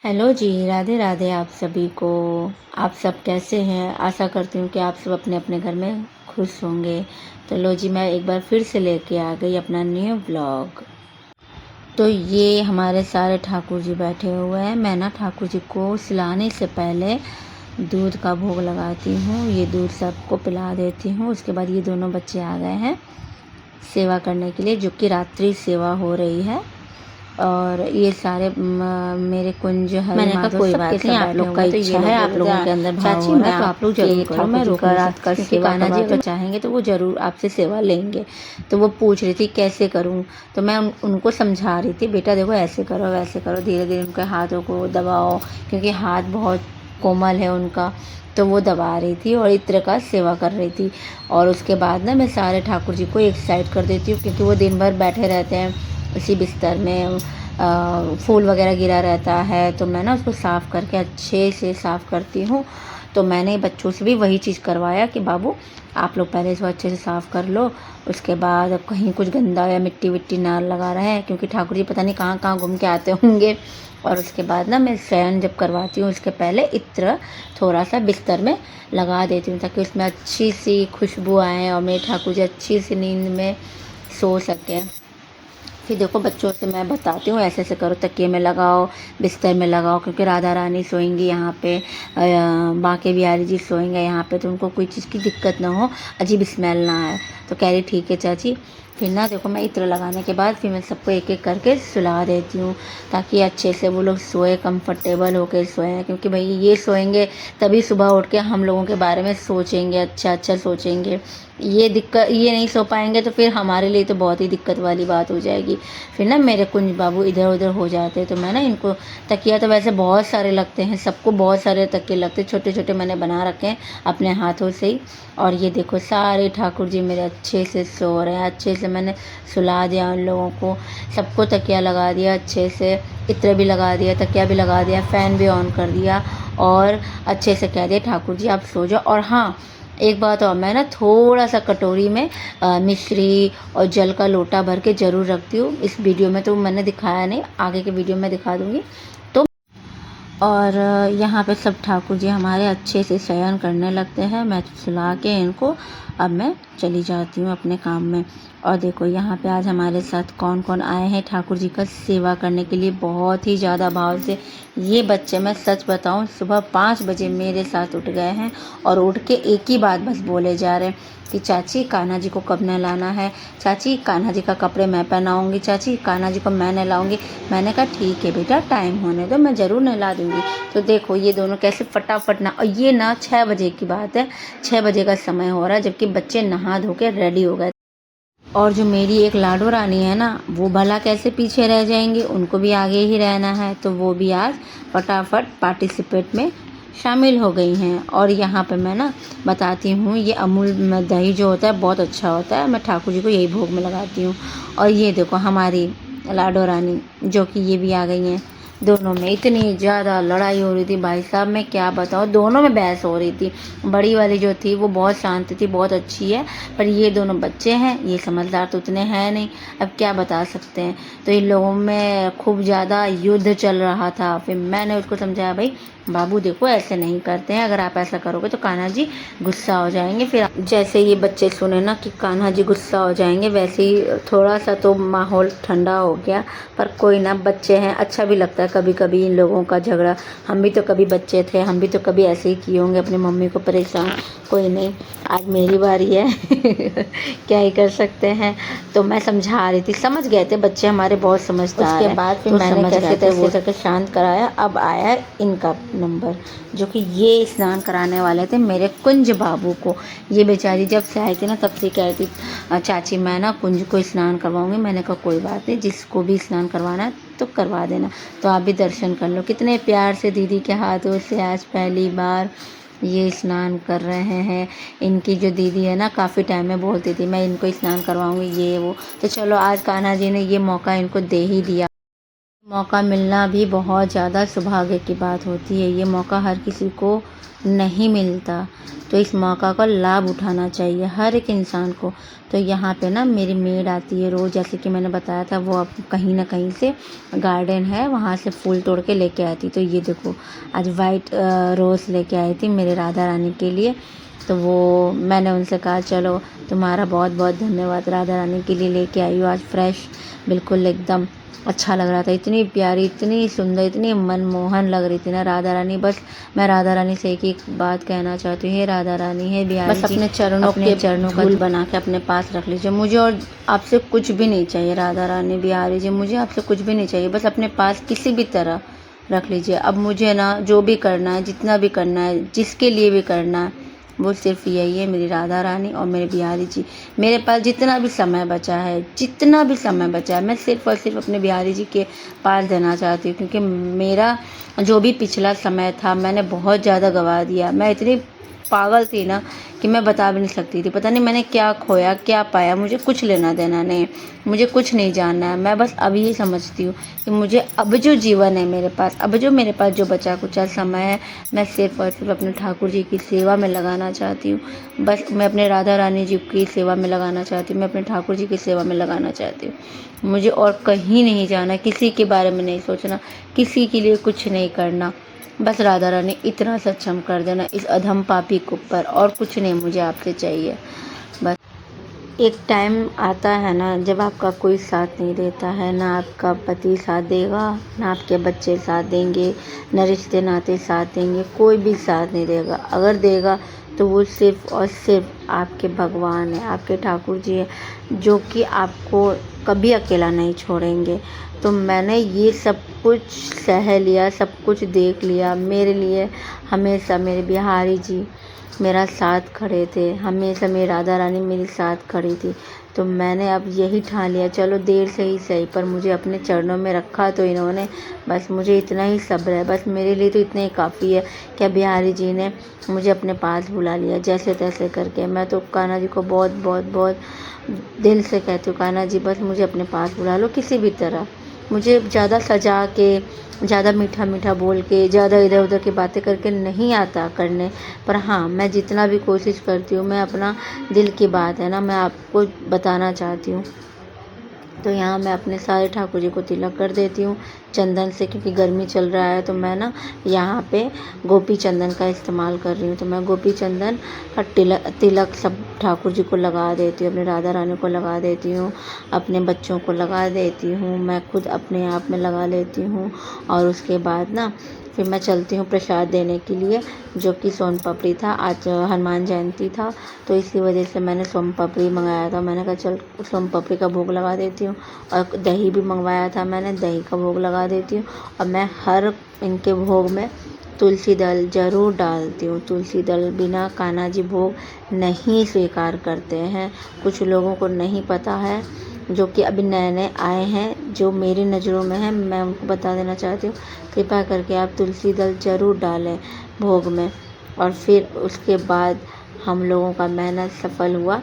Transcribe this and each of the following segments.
Hello जी, राधे राधे आप सभी को। आप सब कैसे हैं? आशा करती हूँ कि आप सब अपने अपने घर में खुश होंगे। तो लो जी, मैं एक बार फिर से लेके आ गई अपना न्यू ब्लॉग। तो ये हमारे सारे ठाकुर जी बैठे हुए हैं। मैं ना ठाकुर जी को सुलाने से पहले दूध का भोग लगाती हूँ। ये दूध सबको पिला देती हूँ। उसके बाद ये दोनों बच्चे आ गए हैं सेवा करने के लिए, जो कि रात्रि सेवा हो रही है। और ये सारे मेरे कुंज हरि मैंने कहा माधव कोई सब बात के नहीं, सब आप बैठे लोग का हुए हैं। तो इच्छा ये है, लोग आप बोल रहे लोगों थे के अंदर भाव चाची हो रहा मैं है तो आप लोग आपके जरूर करो, मैं ठाकुर जी रोक को नहीं रात सकती, का क्योंकि सेवा कान्हा जी करवा तो तो चाहेंगे तो वो ज़रूर आपसे सेवा लेंगे। तो वो पूछ रही थी कैसे करूं। तो मैं उनको समझा रही थी, बेटा देखो ऐसे करो वैसे करो, धीरे धीरे उनके हाथों को दबाओ, क्योंकि हाथ बहुत कोमल है उनका। तो वो दबा रही थी और इत्र का सेवा कर रही थी। और उसके बाद ना मैं सारे ठाकुर जी को एक साइड कर देती हूँ, क्योंकि वो दिन भर बैठे रहते हैं उसी बिस्तर में। फूल वगैरह गिरा रहता है, तो मैं ना उसको साफ़ करके अच्छे से साफ़ करती हूँ। तो मैंने बच्चों से भी वही चीज़ करवाया कि बाबू आप लोग पहले इसको अच्छे से साफ़ कर लो। उसके बाद कहीं कुछ गंदा या मिट्टी विट्टी ना लगा रहे हैं, क्योंकि ठाकुर जी पता नहीं कहाँ कहाँ घूम के आते होंगे। और उसके बाद ना मैं शयन जब करवाती हूँ उसके पहले इत्र थोड़ा सा बिस्तर में लगा देती हूँ, ताकि उसमें अच्छी सी खुशबू आए और मेरे ठाकुर जी अच्छी सी नींद में सो सकें। फिर देखो बच्चों से मैं बताती हूँ ऐसे ऐसे करो, तकिए में लगाओ, बिस्तर में लगाओ, क्योंकि राधा रानी सोएंगी यहाँ पे, बांके बिहारी जी सोएंगे यहाँ पे, तो उनको कोई चीज़ की दिक्कत ना हो, अजीब स्मेल ना आए। तो कह रही ठीक है चाची। फिर ना देखो मैं इत्र लगाने के बाद फिर मैं सबको एक एक करके सुला देती हूँ, ताकि अच्छे से वो लोग सोए, कंफर्टेबल होकर सोएं। क्योंकि भाई ये सोएंगे तभी सुबह उठ के हम लोगों के बारे में सोचेंगे, अच्छा अच्छा सोचेंगे। ये नहीं सो पाएंगे तो फिर हमारे लिए तो बहुत ही दिक्कत वाली बात हो जाएगी। फिर ना मेरे कुंज बाबू इधर उधर हो जाते हैं, तो मैं ना इनको तकिया तो वैसे बहुत सारे लगते हैं, सबको बहुत सारे तकिए लगते हैं, छोटे छोटे मैंने बना रखे हैं अपने हाथों से ही। और ये देखो सारे ठाकुर जी मेरे अच्छे से सो रहे हैं। अच्छे से मैंने सुला दिया उन लोगों को, सबको तकिया लगा दिया अच्छे से, इत्र भी लगा दिया, तकिया भी लगा दिया, फ़ैन भी ऑन कर दिया और अच्छे से कह दिया ठाकुर जी आप सो जाओ। और हाँ, एक बात और, मैं ना थोड़ा सा कटोरी में मिश्री और जल का लोटा भर के ज़रूर रखती हूँ। इस वीडियो में तो मैंने दिखाया नहीं, आगे के वीडियो में दिखा दूँगी। तो और यहाँ पे सब ठाकुर जी हमारे अच्छे से शयन करने लगते हैं। मैं सुला के इनको अब मैं चली जाती हूँ अपने काम में। और देखो यहाँ पे आज हमारे साथ कौन कौन आए हैं ठाकुर जी का सेवा करने के लिए, बहुत ही ज़्यादा भाव से। ये बच्चे मैं सच बताऊँ सुबह 5 बजे मेरे साथ उठ गए हैं और उठ के एक ही बात बस बोले जा रहे हैं कि चाची कान्हा जी को कब नहलाना है, चाची कान्हा जी का कपड़े मैं पहनाऊँगी, चाची कान्हा जी को मैं नहलाऊँगी। मैंने कहा ठीक है बेटा, टाइम होने दो, मैं ज़रूर नहला दूँगी। तो देखो ये दोनों कैसे फटाफट ना, और ये ना 6 बजे की बात है, 6 बजे का समय हो रहा है, जबकि बच्चे नहा धो के रेडी हो गए। और जो मेरी एक लाडो रानी है ना, वो भला कैसे पीछे रह जाएंगी, उनको भी आगे ही रहना है। तो वो भी आज फटाफट पार्टिसिपेट में शामिल हो गई हैं। और यहाँ पे मैं ना बताती हूँ, ये अमूल दही जो होता है बहुत अच्छा होता है, मैं ठाकुर जी को यही भोग में लगाती हूँ। और ये देखो हमारी लाडो रानी, जो कि ये भी आ गई हैं। दोनों में इतनी ज़्यादा लड़ाई हो रही थी भाई साहब, मैं क्या बताऊँ, दोनों में बहस हो रही थी। बड़ी वाली जो थी वो बहुत शांत थी, बहुत अच्छी है, पर ये दोनों बच्चे हैं, ये समझदार तो उतने हैं नहीं, अब क्या बता सकते हैं। तो इन लोगों में खूब ज़्यादा युद्ध चल रहा था। फिर मैंने उसको समझाया, भाई बाबू देखो ऐसे नहीं करते हैं, अगर आप ऐसा करोगे तो कान्हा जी गुस्सा हो जाएंगे। फिर जैसे ये बच्चे सुने ना कि कान्हा जी गुस्सा हो जाएंगे, वैसे ही थोड़ा सा तो माहौल ठंडा हो गया। पर कोई ना, बच्चे हैं, अच्छा भी लगता है कभी कभी इन लोगों का झगड़ा। हम भी तो कभी बच्चे थे, हम भी तो कभी ऐसे ही किए होंगे अपनी मम्मी को परेशान। कोई नहीं, आज मेरी बारी है क्या ही कर सकते हैं। तो मैं समझा रही थी, समझ गए थे बच्चे हमारे, बहुत समझदार हैं। उसके बाद फिर मैंने कैसे तैसे करके शांत कराया। अब आया इनका नंबर, जो कि ये स्नान कराने वाले थे मेरे कुंज बाबू को। ये बेचारी जब से आई थी ना तब से कह रही थी चाची मैं ना कुंज को स्नान करवाऊंगी। मैंने कहा कोई बात नहीं, जिसको भी स्नान करवाना है तो करवा देना। तो आप भी दर्शन कर लो, कितने प्यार से दीदी के हाथों से आज पहली बार ये स्नान कर रहे हैं। इनकी जो दीदी है ना, काफ़ी टाइम में बोलती थी मैं इनको स्नान करवाऊंगी ये वो। तो चलो आज कान्हा जी ने ये मौका इनको दे ही दिया। मौका मिलना भी बहुत ज़्यादा सौभाग्य की बात होती है। ये मौका हर किसी को नहीं मिलता, तो इस मौका का लाभ उठाना चाहिए हर एक इंसान को। तो यहाँ पे ना मेरी मेड आती है रोज़, जैसे कि मैंने बताया था, वो अब कहीं ना कहीं से गार्डन है वहाँ से फूल तोड़ के लेके आती। तो ये देखो आज वाइट रोज़ लेके आई थी मेरे राधा रानी के लिए। तो वो मैंने उनसे कहा चलो तुम्हारा बहुत बहुत धन्यवाद, राधा रानी के लिए लेके आई हो आज फ्रेश, बिल्कुल एकदम अच्छा लग रहा था। इतनी प्यारी, इतनी सुंदर, इतनी मनमोहन लग रही थी ना राधा रानी। बस मैं राधा रानी से एक ही बात कहना चाहती हूँ, हे राधा रानी, हे बिहारी जी, बस अपने चरणों का धूल बना के अपने पास रख लीजिए। मुझे और आपसे कुछ भी नहीं चाहिए राधा रानी, बिहारी जी, मुझे आपसे कुछ भी नहीं चाहिए, बस अपने पास किसी भी तरह रख लीजिए। अब मुझे ना जो भी करना है, जितना भी करना है, जिसके लिए भी करना है, वो सिर्फ यही है, मेरी राधा रानी और मेरे बिहारी जी। मेरे पास जितना भी समय बचा है, जितना भी समय बचा है, मैं सिर्फ और सिर्फ अपने बिहारी जी के पास देना चाहती हूँ। क्योंकि मेरा जो भी पिछला समय था मैंने बहुत ज़्यादा गंवा दिया। मैं इतनी पागल थी ना कि मैं बता भी नहीं सकती थी। पता नहीं मैंने क्या खोया क्या पाया, मुझे कुछ लेना देना नहीं, मुझे कुछ नहीं जानना है। मैं बस अब ये समझती हूँ कि मुझे अब जो जीवन है मेरे पास, अब जो मेरे पास जो बचा कुचा समय है, मैं सिर्फ और सिर्फ अपने ठाकुर जी की सेवा में लगाना चाहती हूँ। बस मैं अपने राधा रानी जी की सेवा में लगाना चाहती हूँ, मैं अपने ठाकुर जी की सेवा में लगाना चाहती हूँ। मुझे और कहीं नहीं जाना, किसी के बारे में नहीं सोचना, किसी के लिए कुछ नहीं करना। बस राधा रानी इतना सक्षम कर देना इस अधम पापी के ऊपर, और कुछ नहीं मुझे आपसे चाहिए। बस एक टाइम आता है ना जब आपका कोई साथ नहीं देता है, ना आपका पति साथ देगा, ना आपके बच्चे साथ देंगे, ना रिश्ते नाते साथ देंगे, कोई भी साथ नहीं देगा। अगर देगा तो वो सिर्फ और सिर्फ आपके भगवान है, आपके ठाकुर जी है, जो कि आपको कभी अकेला नहीं छोड़ेंगे। तो मैंने ये सब कुछ सह लिया, सब कुछ देख लिया। मेरे लिए हमेशा मेरे बिहारी जी मेरा साथ खड़े थे, हमेशा मेरी राधा रानी मेरे साथ खड़ी थी। तो मैंने अब यही ठान लिया, चलो देर से ही सही पर मुझे अपने चरणों में रखा तो इन्होंने, बस मुझे इतना ही सब्र है। बस मेरे लिए तो इतना ही काफ़ी है कि बिहारी जी ने मुझे अपने पास बुला लिया जैसे तैसे करके। मैं तो कान्हा जी को बहुत बहुत बहुत दिल से कहती हूँ, कान्हा जी बस मुझे अपने पास बुला लो किसी भी तरह। मुझे ज़्यादा सजा के, ज़्यादा मीठा मीठा बोल के, ज़्यादा इधर उधर की बातें करके नहीं आता करने, पर हाँ मैं जितना भी कोशिश करती हूँ, मैं अपना दिल की बात है ना मैं आपको बताना चाहती हूँ। तो यहाँ मैं अपने सारे ठाकुर जी को तिलक कर देती हूँ चंदन से, क्योंकि गर्मी चल रहा है। तो मैं ना यहाँ पे गोपी चंदन का इस्तेमाल कर रही हूँ। तो मैं गोपी चंदन का तिलक सब ठाकुर जी को लगा देती हूँ, अपनी राधा रानी को लगा देती हूँ, अपने बच्चों को लगा देती हूँ, मैं खुद अपने आप में लगा लेती हूँ। और उसके बाद ना फिर मैं चलती हूँ प्रसाद देने के लिए, जो कि सोन पापड़ी था। आज हनुमान जयंती था तो इसी वजह से मैंने सोन पापड़ी मंगाया था। मैंने कहा चल सोन पापड़ी का भोग लगा देती हूँ, और दही भी मंगवाया था मैंने, दही का भोग लगा देती हूँ। और मैं हर इनके भोग में तुलसी दल ज़रूर डालती हूँ। तुलसी दल बिना कान्हा जी भोग नहीं स्वीकार करते हैं। कुछ लोगों को नहीं पता है, जो कि अभी नए नए आए हैं, जो मेरी नज़रों में है, मैं उनको बता देना चाहती हूँ, कृपया करके आप तुलसी दल ज़रूर डालें भोग में। और फिर उसके बाद हम लोगों का मेहनत सफल हुआ।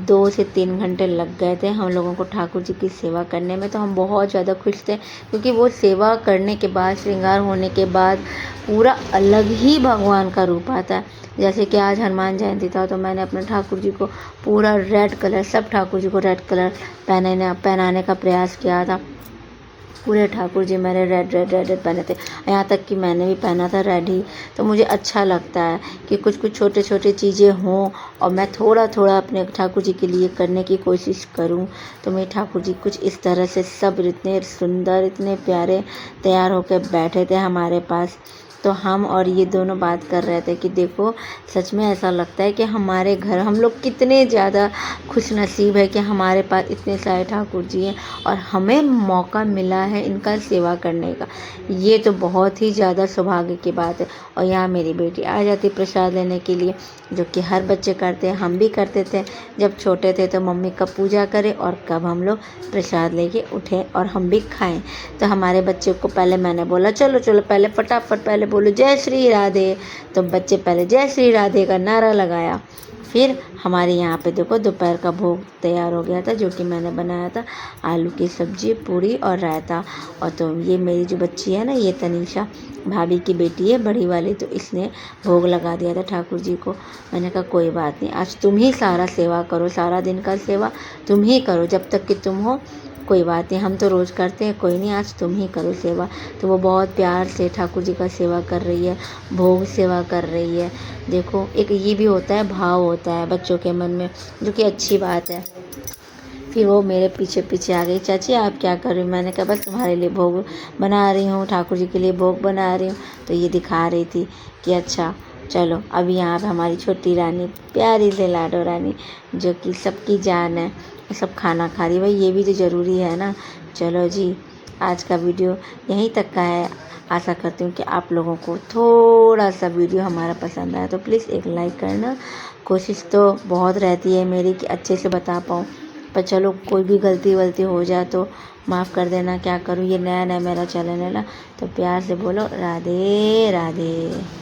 2 से 3 घंटे लग गए थे हम लोगों को ठाकुर जी की सेवा करने में। तो हम बहुत ज़्यादा खुश थे, क्योंकि वो सेवा करने के बाद, श्रृंगार होने के बाद पूरा अलग ही भगवान का रूप आता है। जैसे कि आज हनुमान जयंती था तो मैंने अपने ठाकुर जी को पूरा रेड कलर, सब ठाकुर जी को रेड कलर पहनाने का प्रयास किया था। पूरे ठाकुर जी मेरे रेड रेड रेड रेड पहने थे, यहाँ तक कि मैंने भी पहना था रेड ही। तो मुझे अच्छा लगता है कि कुछ कुछ छोटे छोटे चीज़ें हों और मैं थोड़ा थोड़ा अपने ठाकुर जी के लिए करने की कोशिश करूँ। तो मेरे ठाकुर जी कुछ इस तरह से सब इतने सुंदर, इतने प्यारे तैयार होकर बैठे थे हमारे पास। तो हम और ये दोनों बात कर रहे थे कि देखो सच में ऐसा लगता है कि हमारे घर हम लोग कितने ज़्यादा खुश नसीब है कि हमारे पास इतने सारे ठाकुर जी हैं और हमें मौका मिला है इनका सेवा करने का। ये तो बहुत ही ज़्यादा सौभाग्य की बात है। और यहाँ मेरी बेटी आ जाती प्रसाद लेने के लिए, जो कि हर बच्चे करते हैं, हम भी करते थे जब छोटे थे। तो मम्मी कब पूजा करें और कब हम लोग प्रसाद लेके उठें और हम भी खाएं। तो हमारे बच्चे को पहले मैंने बोला चलो चलो पहले फटाफट पहले बोलो जय श्री राधे। तो बच्चे पहले जय श्री राधे का नारा लगाया, फिर हमारे यहाँ पे देखो दोपहर का भोग तैयार हो गया था, जो कि मैंने बनाया था आलू की सब्जी, पूरी और रायता। और तो ये मेरी जो बच्ची है ना, ये तनीषा भाभी की बेटी है बड़ी वाली, तो इसने भोग लगा दिया था ठाकुर जी को। मैंने कहा कोई बात नहीं, आज तुम ही सारा सेवा करो, सारा दिन का सेवा तुम ही करो, जब तक कि तुम हो कोई बात नहीं, हम तो रोज़ करते हैं, कोई नहीं आज तुम ही करो सेवा। तो वो बहुत प्यार से ठाकुर जी का सेवा कर रही है, भोग सेवा कर रही है। देखो एक ये भी होता है, भाव होता है बच्चों के मन में, जो कि अच्छी बात है। फिर वो मेरे पीछे पीछे आ गई, चाची आप क्या कर रही हो? मैंने कहा बस तुम्हारे लिए भोग बना रही हूँ, ठाकुर जी के लिए भोग बना रही हूँ। तो ये दिखा रही थी कि अच्छा चलो। अब यहाँ पे हमारी छोटी रानी, प्यारी से लाडो रानी, जो कि सबकी जान है, सब खाना खा रही है। भाई ये भी तो ज़रूरी है ना। चलो जी, आज का वीडियो यहीं तक का है। आशा करती हूँ कि आप लोगों को थोड़ा सा वीडियो हमारा पसंद आया तो प्लीज़ एक लाइक करना। कोशिश तो बहुत रहती है मेरी कि अच्छे से बता पाऊँ, पर चलो कोई भी गलती वलती हो जाए तो माफ़ कर देना। क्या करूँ, ये नया नया मेरा चैनल है ना, तो प्यार से बोलो राधे राधे।